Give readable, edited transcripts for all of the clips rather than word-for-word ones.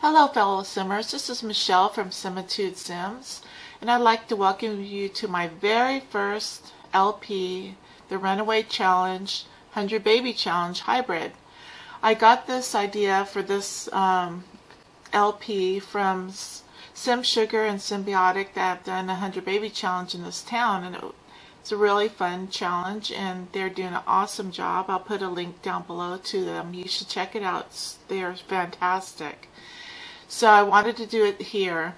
Hello fellow simmers, this is Michelle from Simitude Sims, and I'd like to welcome you to my very first LP, the Runaway Challenge 100 Baby Challenge Hybrid. I got this idea for this LP from Sim Sugar and Symbiotic that have done a 100 Baby Challenge in this town, and it's a really fun challenge and they're doing an awesome job. I'll put a link down below to them. You should check it out. They're fantastic. So I wanted to do it here.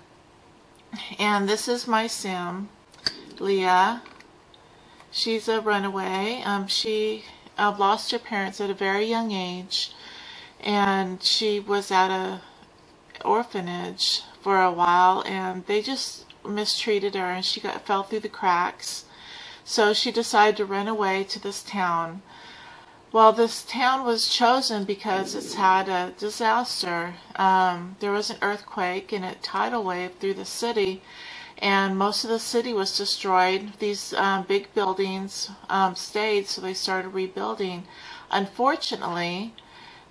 And this is my sim, Leah. She's a runaway. She lost her parents at a very young age, and she was at a orphanage for a while, and they just mistreated her, and she fell through the cracks. So she decided to run away to this town. Well, this town was chosen because it's had a disaster. There was an earthquake and a tidal wave through the city, and most of the city was destroyed. These big buildings stayed, so they started rebuilding. Unfortunately,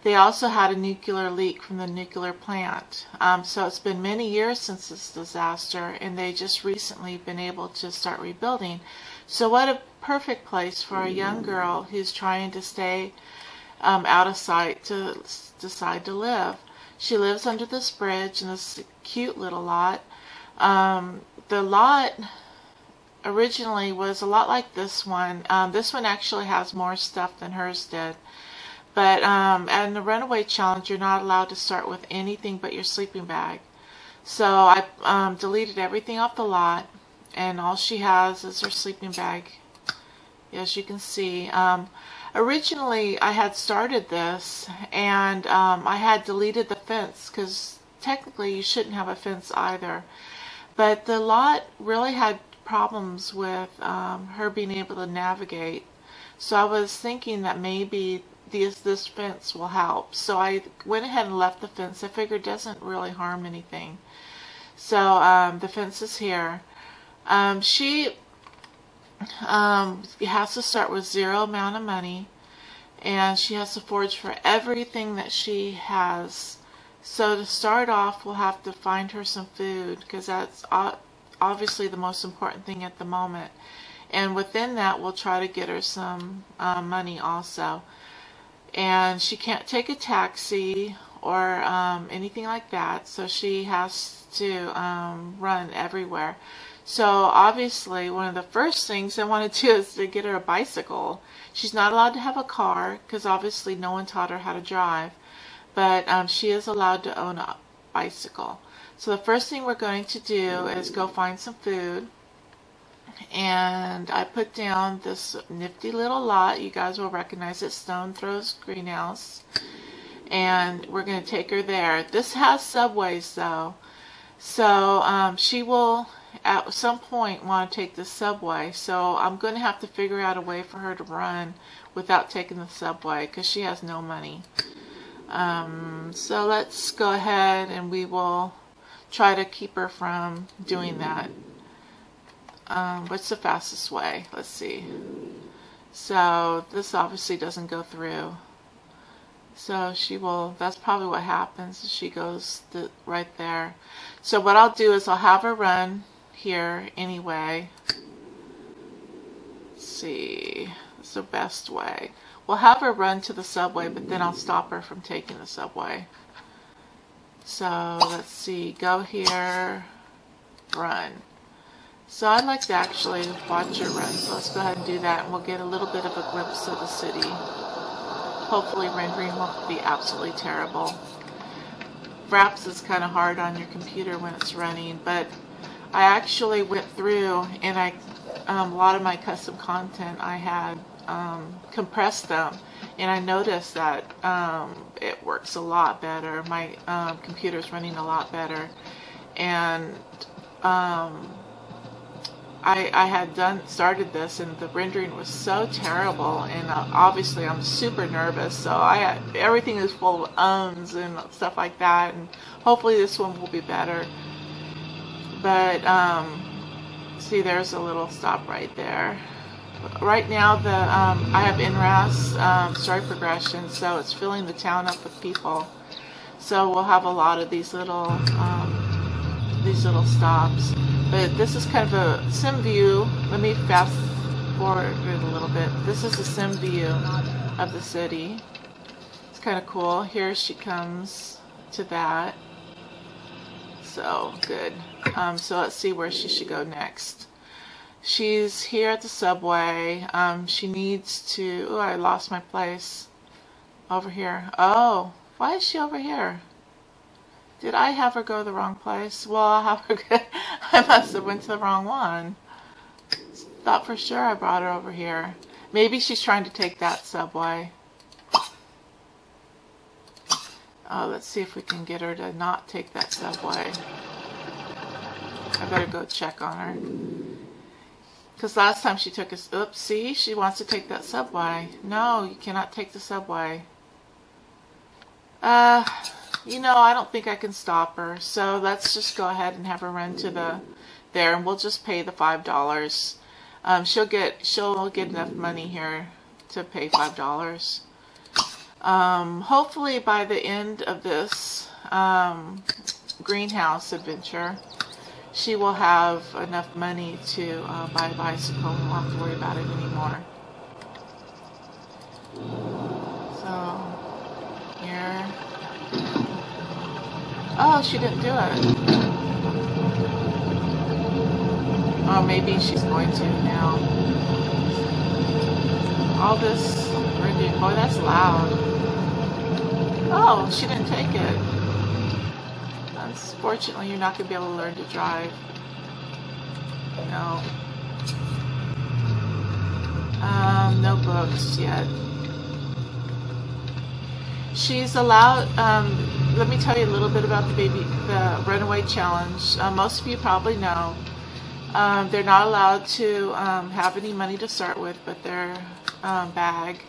they also had a nuclear leak from the nuclear plant. So it's been many years since this disaster, and they just recently been able to start rebuilding. So what a perfect place for a young girl who's trying to stay out of sight to decide to live. She lives under this bridge in this cute little lot. The lot originally was a lot like this one. This one actually has more stuff than hers did. But in the Runaway Challenge, you're not allowed to start with anything but your sleeping bag. So I deleted everything off the lot, and all she has is her sleeping bag, as you can see. Originally, I had started this, and I had deleted the fence, because technically you shouldn't have a fence either. But the lot really had problems with her being able to navigate. So I was thinking that maybe this fence will help. So I went ahead and left the fence. I figured it doesn't really harm anything. So the fence is here. She has to start with zero amount of money, and she has to forage for everything that she has. So to start off, we'll have to find her some food, because that's obviously the most important thing at the moment. And within that, we'll try to get her some money also. And she can't take a taxi or anything like that, so she has to run everywhere. So obviously one of the first things I want to do is to get her a bicycle. She's not allowed to have a car because obviously no one taught her how to drive, but she is allowed to own a bicycle. So the first thing we're going to do is go find some food. And I put down this nifty little lot. You guys will recognize it, Stone Throws Greenhouse. And we're going to take her there. This has subways though. So she will at some point want to take the subway. So I'm going to have to figure out a way for her to run without taking the subway, because she has no money. So let's go ahead and we will try to keep her from doing that. What's the fastest way? Let's see. So this obviously doesn't go through. So she will, that's probably what happens. She goes right there. So what I'll do is I'll have her run here anyway. Let's see. It's the best way. We'll have her run to the subway, but then I'll stop her from taking the subway. So let's see. Go here. Run. So I'd like to actually watch her run, so let's go ahead and do that, and we'll get a little bit of a glimpse of the city. Hopefully rendering won't be absolutely terrible. Perhaps it's kind of hard on your computer when it's running, but I actually went through and a lot of my custom content I had compressed them, and I noticed that it works a lot better. My computer's running a lot better, and I had started this, and the rendering was so terrible, and obviously I'm super nervous, so everything is full of ums and stuff like that, and hopefully this one will be better. But see, there's a little stop right there. Right now I have NRAS story progression, so it's filling the town up with people. So we'll have a lot of these little stops. But this is kind of a sim view. Let me fast forward it a little bit. This is a sim view of the city. It's kind of cool. Here she comes to that. So good. So let's see where she should go next. She's here at the subway. She needs to... Oh, I lost my place. Over here. Oh, why is she over here? Did I have her go the wrong place? Well, I'll have her go... I must have went to the wrong one. Thought for sure I brought her over here. Maybe she's trying to take that subway. Oh, let's see if we can get her to not take that subway. I better go check on her. Because last time she took us... Oops, see? She wants to take that subway. No, you cannot take the subway. You know, I don't think I can stop her. So let's just go ahead and have her run to there, and we'll just pay the $5. She'll get enough money here to pay $5. Hopefully by the end of this greenhouse adventure, she will have enough money to buy a bicycle and won't have to worry about it anymore. So, here. Oh, she didn't do it. Oh, maybe she's going to now. All this ringing. Boy, that's loud. Oh, she didn't take it. Unfortunately, you're not going to be able to learn to drive. No. No books yet. She's allowed, let me tell you a little bit about the Runaway Challenge. Most of you probably know. They're not allowed to have any money to start with, but their bag.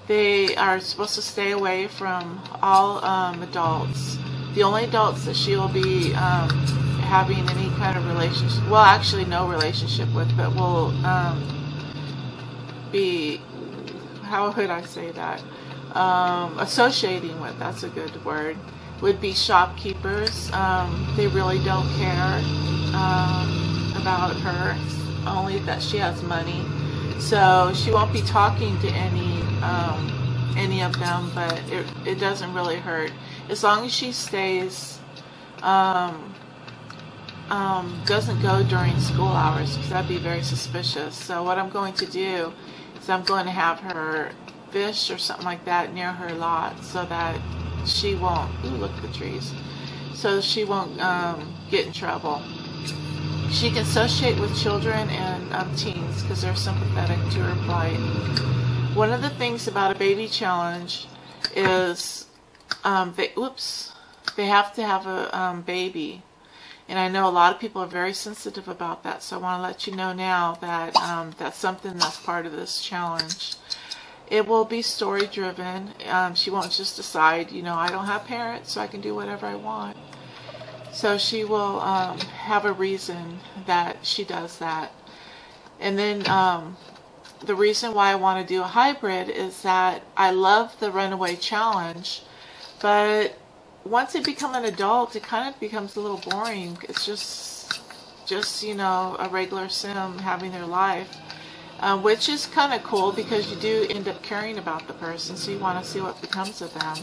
They are supposed to stay away from all adults. The only adults that she will be having any kind of relationship, well, actually no relationship with, but will be, how would I say that? Associating with, that's a good word, would be shopkeepers. They really don't care about her, only that she has money. So she won't be talking to any of them, but it doesn't really hurt. As long as she stays, doesn't go during school hours, because that'd be very suspicious. So what I'm going to do is I'm going to have her fish or something like that near her lot, so that she won't, ooh, look at the trees, so she won't get in trouble. She can associate with children and teens because they're sympathetic to her plight. One of the things about a baby challenge is they have to have a baby. And I know a lot of people are very sensitive about that, so I want to let you know now that that's something that's part of this challenge. It will be story driven. She won't just decide, you know, I don't have parents, so I can do whatever I want. So she will have a reason that she does that. And then the reason why I want to do a hybrid is that I love the Runaway Challenge, but once they become an adult, it kind of becomes a little boring. It's just you know, a regular sim having their life, which is kind of cool because you do end up caring about the person, so you want to see what becomes of them.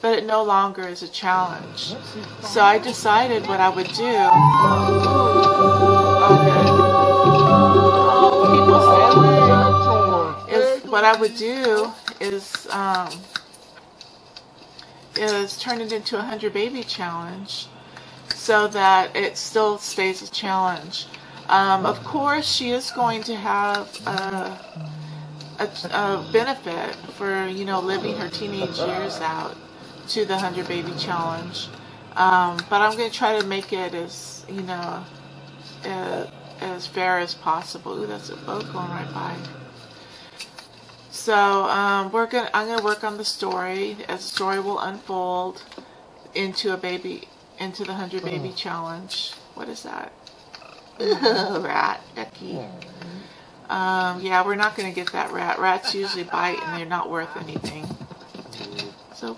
But it no longer is a challenge. So I decided what I would do. What I would do is turn it into a 100 baby challenge, so that it still stays a challenge. Of course, she is going to have a benefit for, you know, living her teenage years out to the 100 baby challenge, but I'm going to try to make it as, you know, as fair as possible. Ooh, that's a boat going right by. So I'm going to work on the story. As the story will unfold into the 100 baby challenge. What is that? Rat, Becky. Yeah, we're not going to get that rat. Rats usually bite and they're not worth anything. So,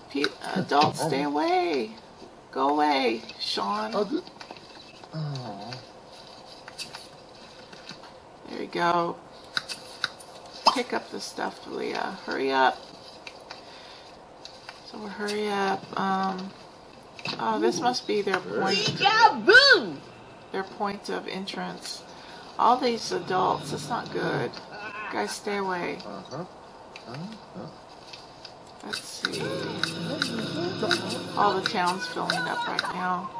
adults, stay away. Go away, Sean. There you go. Pick up the stuff, Leah. Hurry up. So we'll hurry up. Oh, this must be their point. Their point of entrance. All these adults, it's not good. Guys, stay away. Let's see. All the town's filling up right now.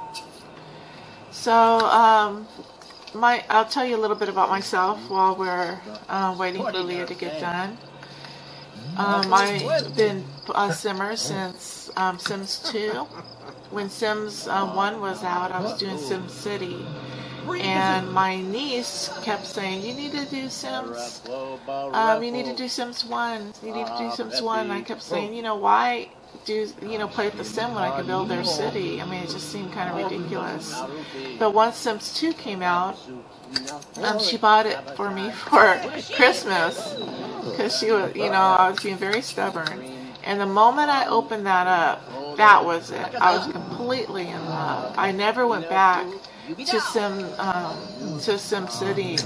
So, I'll tell you a little bit about myself while we're waiting for Leah to get done. I've been a simmer since Sims 2. When Sims 1 was out, I was doing Sim City. And my niece kept saying, you need to do Sims, you need to do Sims 1, you need to do Sims 1. And I kept saying, you know, why do, play with the Sim when I could build their city? I mean, it just seemed kind of ridiculous. But once Sims 2 came out, she bought it for me for Christmas, because she was, I was being very stubborn. And the moment I opened that up, that was it. I was completely in love. I never went back to Sim City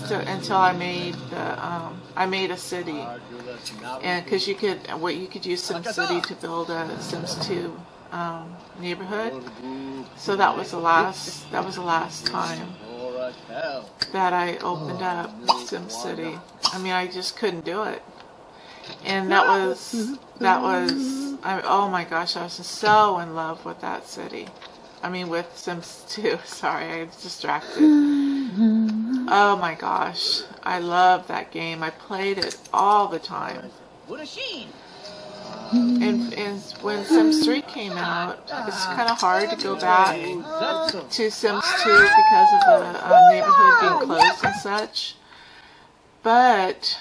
until I made a city, and because you could use Sim City to build a Sims 2 neighborhood. So that was the last time that I opened up Sim City. I mean, I just couldn't do it. And oh my gosh, I was just so in love with that city. I mean, with Sims 2. Sorry, I was distracted. Oh my gosh, I love that game. I played it all the time. And when Sims 3 came out, it's kind of hard to go back to Sims 2 because of the neighborhood being closed and such. But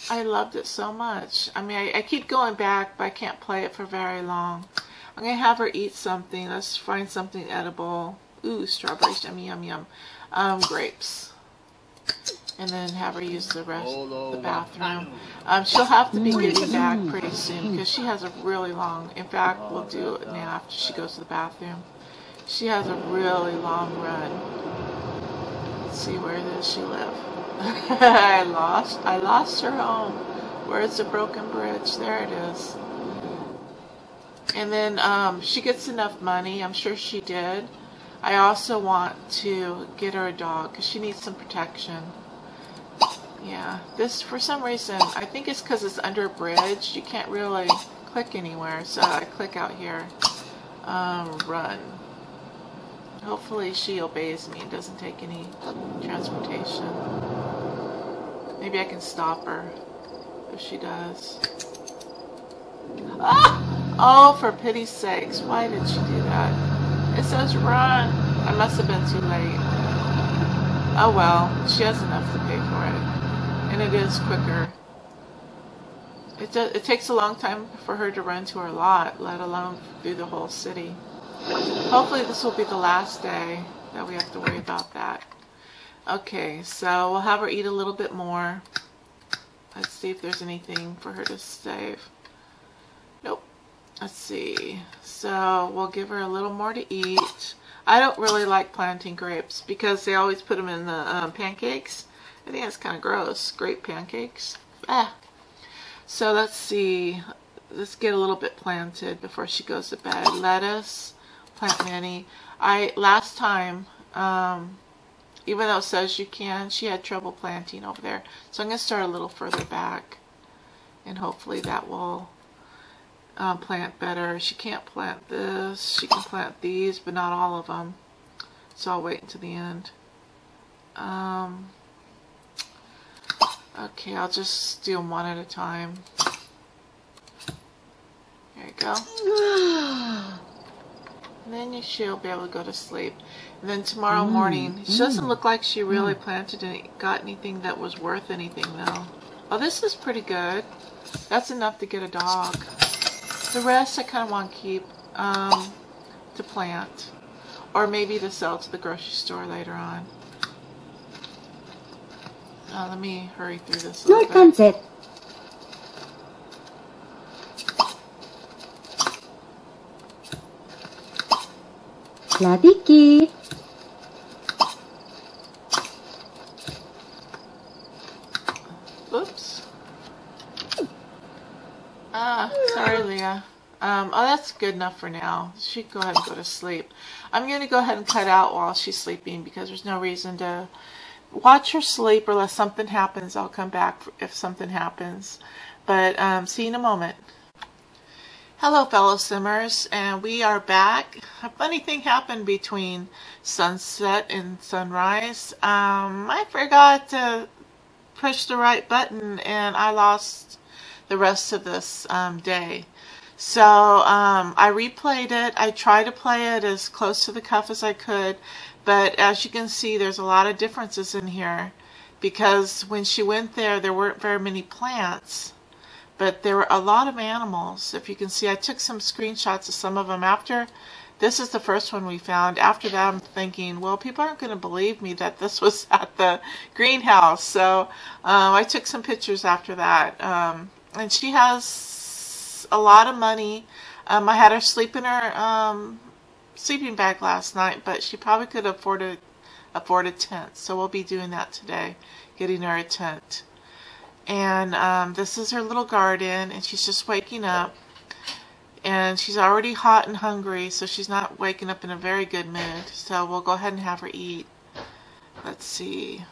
I loved it so much. I mean, I keep going back, but I can't play it for very long. I'm going to have her eat something. Let's find something edible. Ooh, strawberries, yum, yum, yum. Grapes. And then have her use the rest of the bathroom. She'll have to be getting back pretty soon because she has a really long, in fact, we'll do it now after she goes to the bathroom. She has a really long run. Let's see, where does she live? I lost her home. Where's the broken bridge? There it is. And then she gets enough money. I'm sure she did. I also want to get her a dog because she needs some protection. Yeah, this, for some reason, I think it's because it's under a bridge. You can't really click anywhere. So I click out here. Run. Hopefully she obeys me and doesn't take any transportation. Maybe I can stop her if she does. Ah! Oh, for pity's sakes, why did she do that? It says run. I must have been too late. Oh well, she has enough to pay for it. And it is quicker. It takes a long time for her to run to her lot, let alone through the whole city. Hopefully this will be the last day that we have to worry about that. Okay, so we'll have her eat a little bit more. Let's see if there's anything for her to save. Nope. Let's see. So we'll give her a little more to eat. I don't really like planting grapes because they always put them in the pancakes. I think that's kind of gross. Grape pancakes. Ah. So let's see. Let's get a little bit planted before she goes to bed. Lettuce. Plant many. Last time, even though it says you can, she had trouble planting over there. So I'm going to start a little further back. And hopefully that will plant better. She can't plant this. She can plant these, but not all of them. So I'll wait until the end. Okay, I'll just do them one at a time. There you go. And then she'll be able to go to sleep. And then tomorrow morning, she doesn't look like she really planted and got anything that was worth anything though. Oh, this is pretty good. That's enough to get a dog. The rest I kind of want to keep to plant. Or maybe to sell to the grocery store later on. Let me hurry through this a little bit. La Vicky. Oops. Sorry, Leah. Oh, that's good enough for now. She can go ahead and go to sleep. I'm going to go ahead and cut out while she's sleeping because there's no reason to watch her sleep unless something happens. I'll come back if something happens. But see you in a moment. Hello, fellow simmers, and we are back. A funny thing happened between sunset and sunrise. I forgot to push the right button and I lost the rest of this day. So I replayed it. I tried to play it as close to the cuff as I could, but as you can see, there's a lot of differences in here because when she went there, there weren't very many plants, but there were a lot of animals. If you can see, I took some screenshots of some of them after. This is the first one we found. After that, I'm thinking, well, people aren't going to believe me that this was at the greenhouse. So I took some pictures after that. And she has a lot of money. I had her sleep in her sleeping bag last night, but she probably could afford a tent. So we'll be doing that today, getting her a tent. And this is her little garden, and she's just waking up. And she's already hot and hungry, so she's not waking up in a very good mood. So we'll go ahead and have her eat. Let's see.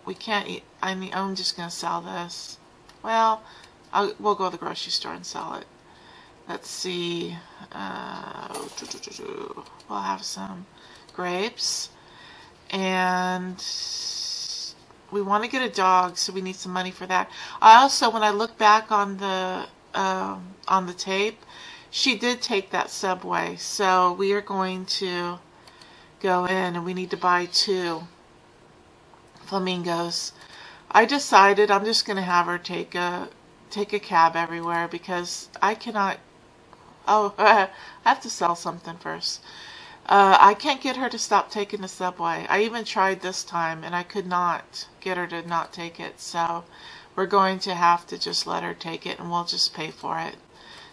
We can't eat. I'm just going to sell this. Well, we'll go to the grocery store and sell it. Let's see. We'll have some grapes. And we want to get a dog, so we need some money for that. I also, when I look back on the tape, she did take that subway, so we are going to go in and we need to buy 2 flamingos. I decided I'm just going to have her take a cab everywhere because I cannot. Oh, I have to sell something first. I can't get her to stop taking the subway. I even tried this time and I could not get her to not take it, so we're going to have to just let her take it and we'll just pay for it.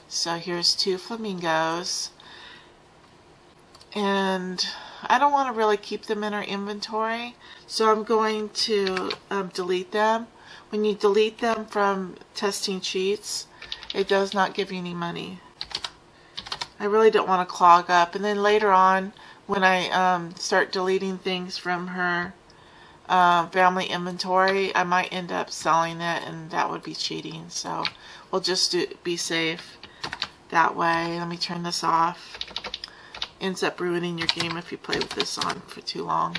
So here's 2 flamingos, and I don't want to really keep them in our inventory, so I'm going to delete them. When you delete them from testing cheats, it does not give you any money. I really don't want to clog up, and then later on when I start deleting things from her family inventory, I might end up selling it, and that would be cheating, so we'll just be safe that way. Let me turn this off. Ends up ruining your game if you play with this on for too long.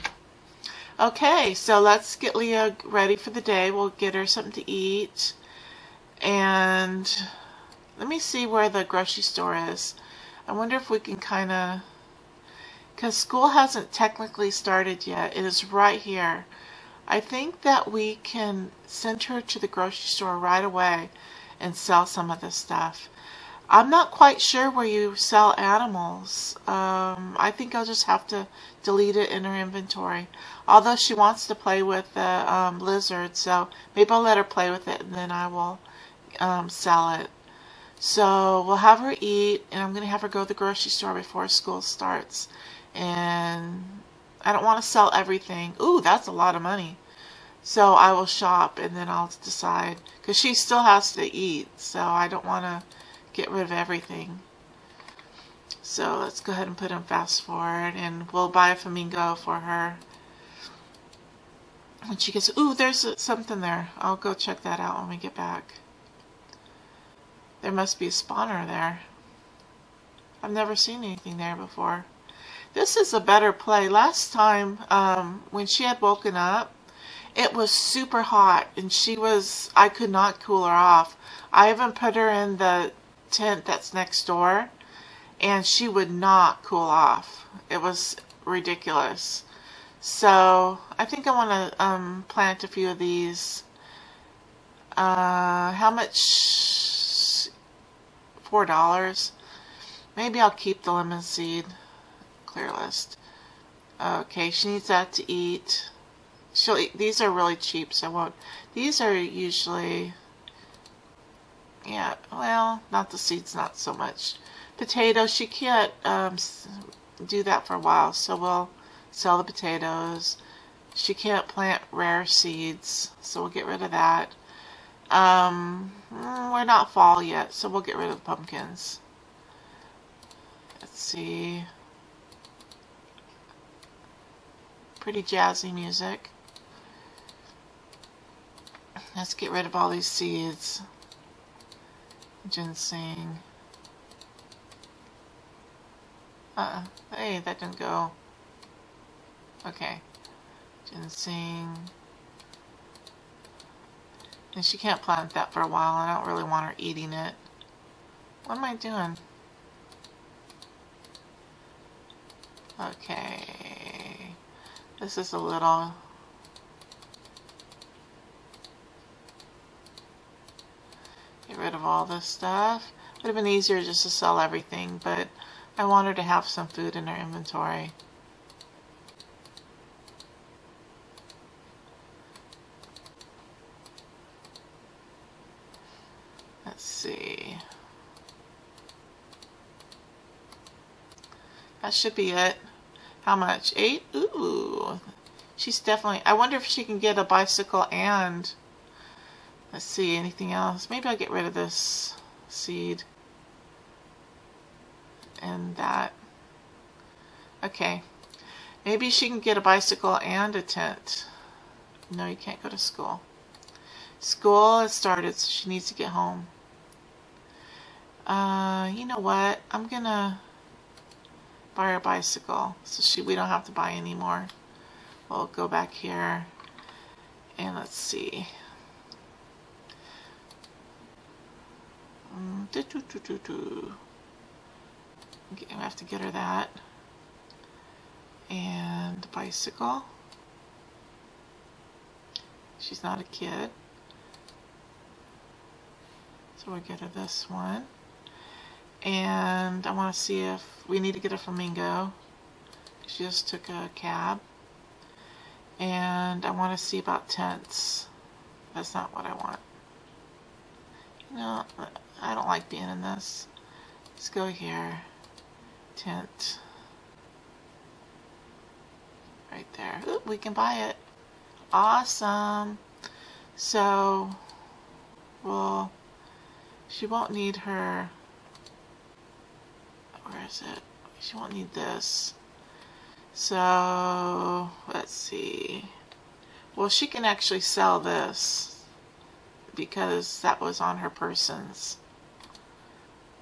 Okay, so let's get Leah ready for the day. We'll get her something to eat. And let me see where the grocery store is. I wonder if we can kind of, because school hasn't technically started yet. It is right here. I think that we can send her to the grocery store right away and sell some of this stuff. I'm not quite sure where you sell animals. I think I'll just have to delete it in her inventory. Although she wants to play with the lizard, so maybe I'll let her play with it and then I will sell it. So we'll have her eat, and I'm going to have her go to the grocery store before school starts. And I don't want to sell everything. Ooh, that's a lot of money. So I will shop and then I'll decide. Because she still has to eat, so I don't want to get rid of everything. So let's go ahead and put in fast forward, and we'll buy a flamingo for her. When she gets, ooh, there's something there. I'll go check that out when we get back. There must be a spawner there. I've never seen anything there before. This is a better play. Last time, when she had woken up, it was super hot, and I could not cool her off. I even put her in the tent that's next door, and she would not cool off. It was ridiculous. So I think I want to plant a few of these. How much? $4. Maybe I'll keep the lemon seed. Clear list. Okay, she needs that to eat. She'll eat. These are really cheap, so I won't. These are usually, yeah, well, not the seeds, not so much. Potatoes, she can't do that for a while, so we'll sell the potatoes. She can't plant rare seeds, so we'll get rid of that. We're not fall yet, so we'll get rid of the pumpkins. Let's see. Pretty jazzy music. Let's get rid of all these seeds. Ginseng. Hey, that didn't go. Okay. Ginseng. And she can't plant that for a while. I don't really want her eating it. What am I doing? Okay. This is a little... Get rid of all this stuff. Would have been easier just to sell everything, but I want her to have some food in her inventory. Let's see. That should be it. How much? 8? Ooh. She's definitely... I wonder if she can get a bicycle and... Let's see, anything else? Maybe I'll get rid of this seed. And that. Okay. Maybe she can get a bicycle and a tent. No, you can't go to school. School has started, so she needs to get home. You know what? I'm gonna buy her a bicycle, so we don't have to buy any more. We'll go back here, and let's see. Okay, I have to get her that. And the bicycle. She's not a kid. So we'll get her this one. And I want to see if we need to get a flamingo. She just took a cab. And I want to see about tents. That's not what I want. No, I don't like being in this. Let's go here. Tent. Right there. Ooh, we can buy it. Awesome. So, well, she won't need her... Where is it? She won't need this. So, let's see. Well, she can actually sell this because that was on her persons.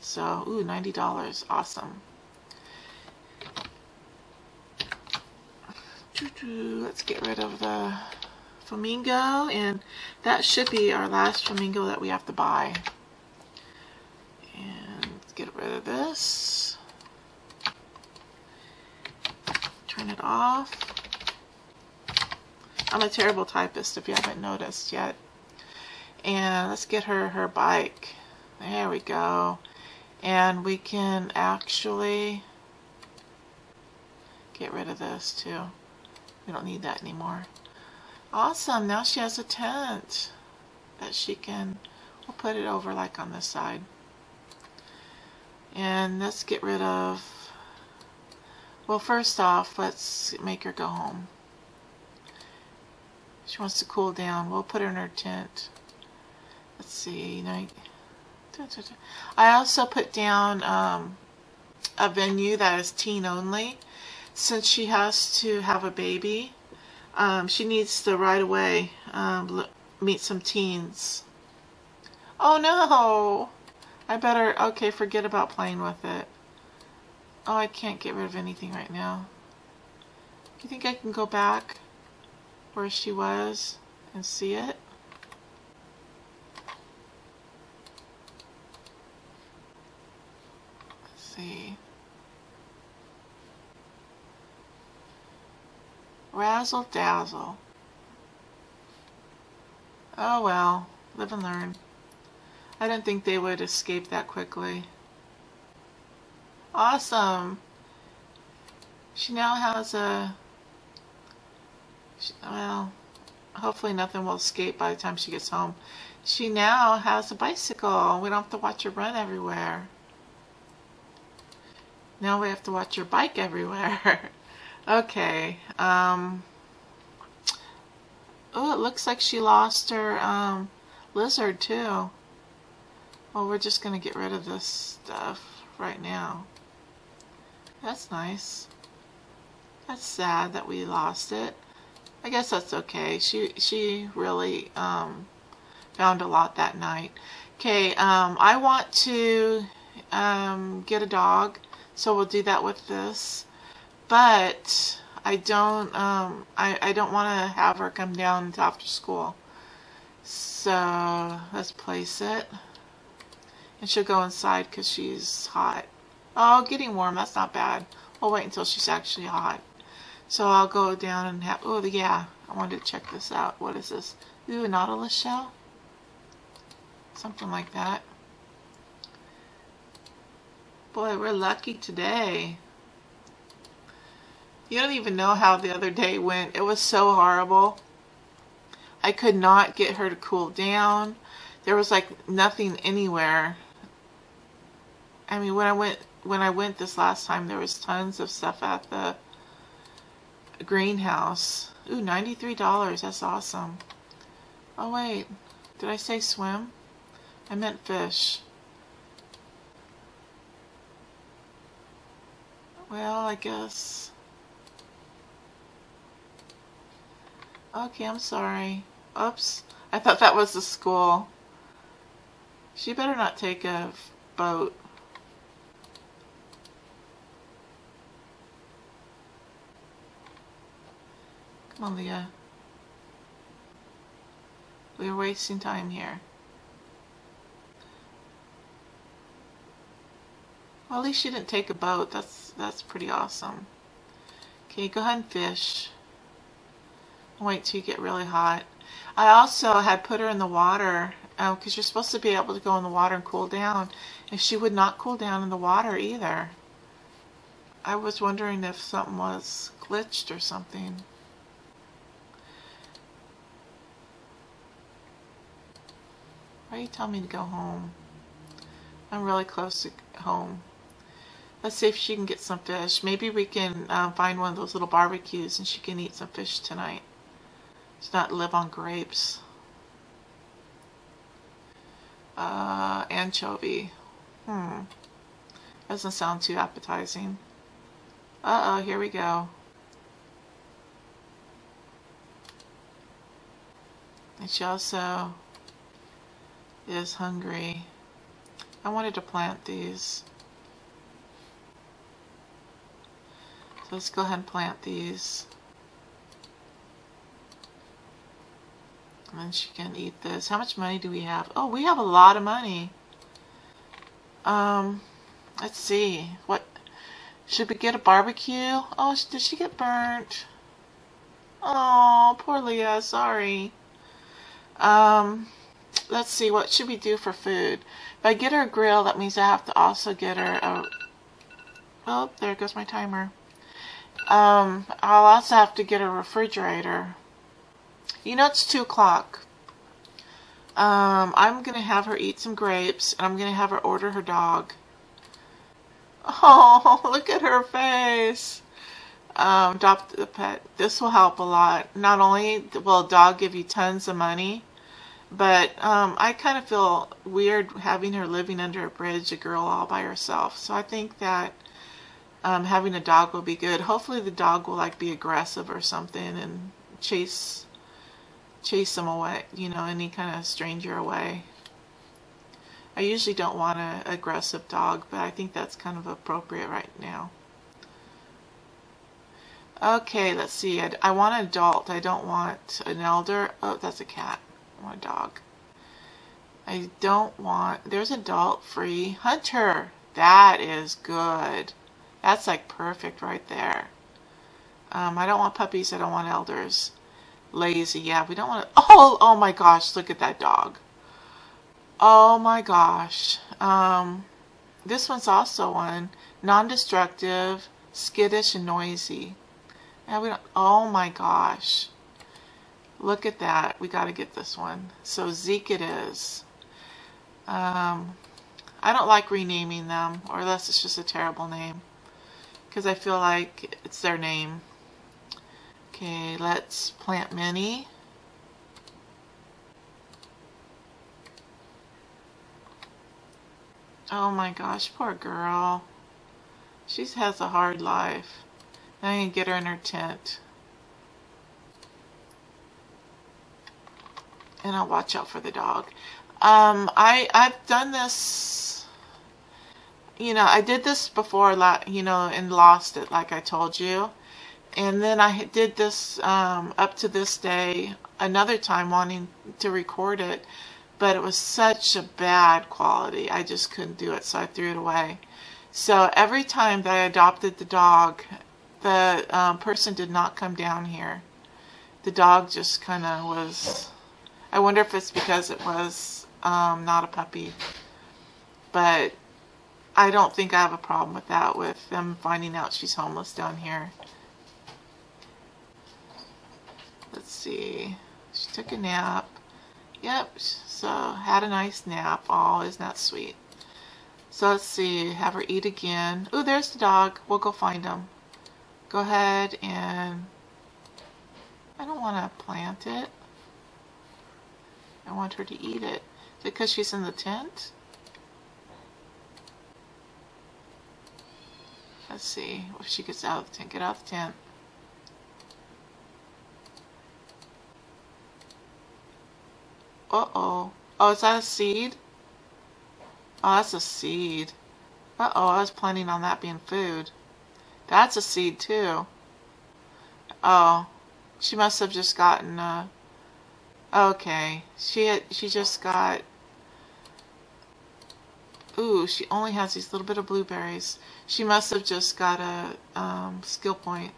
So, ooh, $90. Awesome. Let's get rid of the flamingo, and that should be our last flamingo that we have to buy. And let's get rid of this. Turn it off. I'm a terrible typist if you haven't noticed yet. And let's get her bike. There we go. And we can actually get rid of this too. We don't need that anymore. Awesome, now she has a tent that she can, we'll put it over like on this side. And let's get rid of, well, first off, let's make her go home. She wants to cool down. We'll put her in her tent. Let's see, I also put down a venue that is teen only. Since she has to have a baby, she needs to right away meet some teens. Oh no! I better, okay, forget about playing with it. Oh, I can't get rid of anything right now. Do you think I can go back where she was and see it? Let's see. Razzle dazzle. Oh well, live and learn. I didn't think they would escape that quickly. Awesome. She now has a... Well, hopefully nothing will escape by the time she gets home. She now has a bicycle. We don't have to watch her run everywhere. Now we have to watch her bike everywhere. Okay. Oh, it looks like she lost her lizard too. Well, we're just gonna get rid of this stuff right now. That's nice. That's sad that we lost it. I guess that's okay. She really found a lot that night. Okay, I want to get a dog, so we'll do that with this. But I don't want to have her come down until after school. So let's place it. And she'll go inside because she's hot. Oh, getting warm, that's not bad. We'll wait until she's actually hot. So I'll go down and have, oh yeah, I wanted to check this out. What is this? Ooh, a nautilus shell? Something like that. Boy, we're lucky today. You don't even know how the other day went. It was so horrible. I could not get her to cool down. There was like nothing anywhere. I mean, when I went this last time, there was tons of stuff at the greenhouse. Ooh, $93. That's awesome. Oh wait, did I say swim? I meant fish. Well, I guess. Okay, I'm sorry. Oops. I thought that was the school. She better not take a boat. Come on, Leah. We're wasting time here. Well, at least she didn't take a boat. That's pretty awesome. Okay, go ahead and fish. Wait till you get really hot. I also had put her in the water because you're supposed to be able to go in the water and cool down. And she would not cool down in the water either. I was wondering if something was glitched or something. Why are you telling me to go home? I'm really close to home. Let's see if she can get some fish. Maybe we can find one of those little barbecues and she can eat some fish tonight. Just not live on grapes. Anchovy. Doesn't sound too appetizing. Uh-oh, here we go. And she also is hungry. I wanted to plant these. So let's go ahead and plant these. And then she can eat this. How much money do we have? Oh, we have a lot of money. Let's see. What should we get a barbecue? Oh, did she get burnt? Oh, poor Leah. Sorry. Let's see. What should we do for food? If I get her a grill, that means I have to also get her a... Oh, there goes my timer. I'll also have to get a refrigerator. You know, it's 2 o'clock. I'm going to have her eat some grapes, and I'm going to have her order her dog. Oh, look at her face. Adopt the pet. This will help a lot. Not only will a dog give you tons of money, but I kind of feel weird having her living under a bridge, a girl all by herself. So I think that having a dog will be good. Hopefully the dog will like be aggressive or something and chase them away, you know, any kind of stranger away. I usually don't want an aggressive dog, but I think that's kind of appropriate right now. Okay, let's see. I want an adult. I don't want an elder. Oh, that's a cat. I want a dog. I don't want... There's adult free. Hunter. That is good. That's like perfect right there. I don't want puppies. I don't want elders. Lazy. Yeah, we don't want to... Oh my gosh. Look at that dog. Oh my gosh. This one's also one. Non-destructive, skittish, and noisy. Yeah, we don't... Oh my gosh. Look at that. We got to get this one. So Zeke it is. I don't like renaming them, or unless it's just a terrible name. because I feel like it's their name. Okay, let's plant Minnie. Oh my gosh, poor girl. She has a hard life. Now I can get her in her tent. And I'll watch out for the dog. I've done this, you know, I did this before, you know, and lost it, like I told you. And then I did this up to this day another time, wanting to record it, but it was such a bad quality. I just couldn't do it, so I threw it away. So every time that I adopted the dog, the person did not come down here. The dog just kind of was, I wonder if it's because it was not a puppy. But I don't think I have a problem with that, with them finding out she's homeless down here. Let's see. She took a nap. Yep, so had a nice nap. Oh, isn't that sweet? So let's see, have her eat again. Ooh, there's the dog. We'll go find him. Go ahead and... I don't want to plant it. I want her to eat it. Is it because she's in the tent? Let's see if she gets out of the tent. Get out of the tent. Uh-oh. Oh, is that a seed? Oh, that's a seed. Uh-oh, I was planning on that being food. That's a seed, too. Oh, she must have just gotten, okay. She just got... Ooh, she only has these little bit of blueberries. She must have just got a, skill point.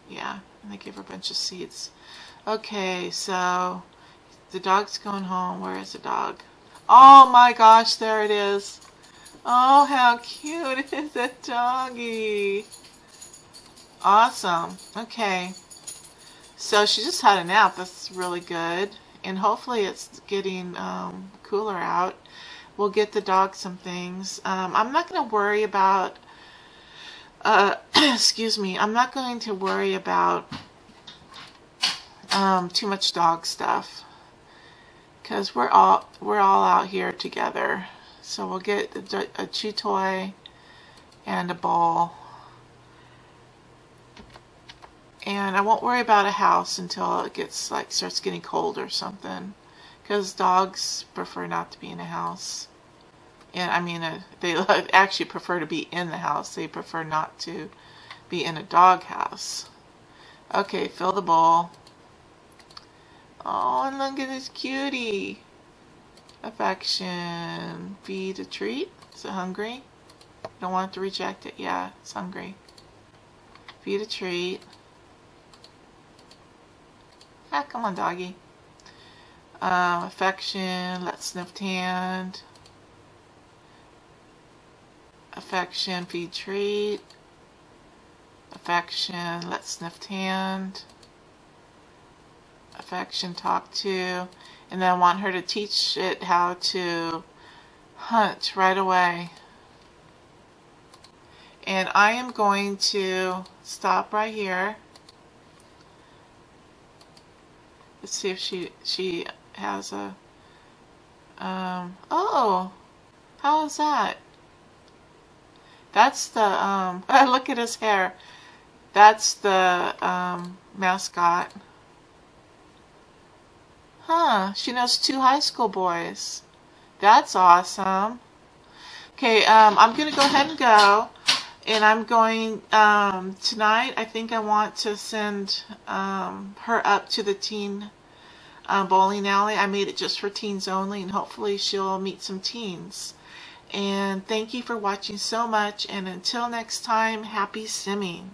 Yeah, and they gave her a bunch of seeds. Okay, so... The dog's going home. Where is the dog? Oh my gosh, there it is. Oh, how cute is that doggy? Awesome. Okay. So she just had a nap. That's really good. And hopefully it's getting cooler out. We'll get the dog some things. I'm not going to worry about... excuse me. I'm not going to worry about too much dog stuff, because we're all out here together. So we'll get a chew toy and a ball, and I won't worry about a house until it gets like starts getting cold or something, because dogs prefer not to be in a house. And I mean, they actually prefer to be in the house. They prefer not to be in a dog house. Okay, fill the bowl. Oh, and look at this cutie. Affection. Feed a treat. Is it hungry? Don't want it to reject it. Yeah, it's hungry. Feed a treat. Ah, come on, doggy. Affection. Let's sniff hand. Affection. Feed treat. Affection. Let's sniff hand. Affection, talk to, and then I want her to teach it how to hunt right away. And I am going to stop right here. Let's see if she has a oh, how is that? That's the look at his hair. That's the mascot. Huh, she knows 2 high school boys. That's awesome. Okay, I'm going to go ahead and go. And I'm going, tonight, I think I want to send her up to the teen bowling alley. I made it just for teens only, and hopefully she'll meet some teens. And thank you for watching so much, and until next time, happy simming.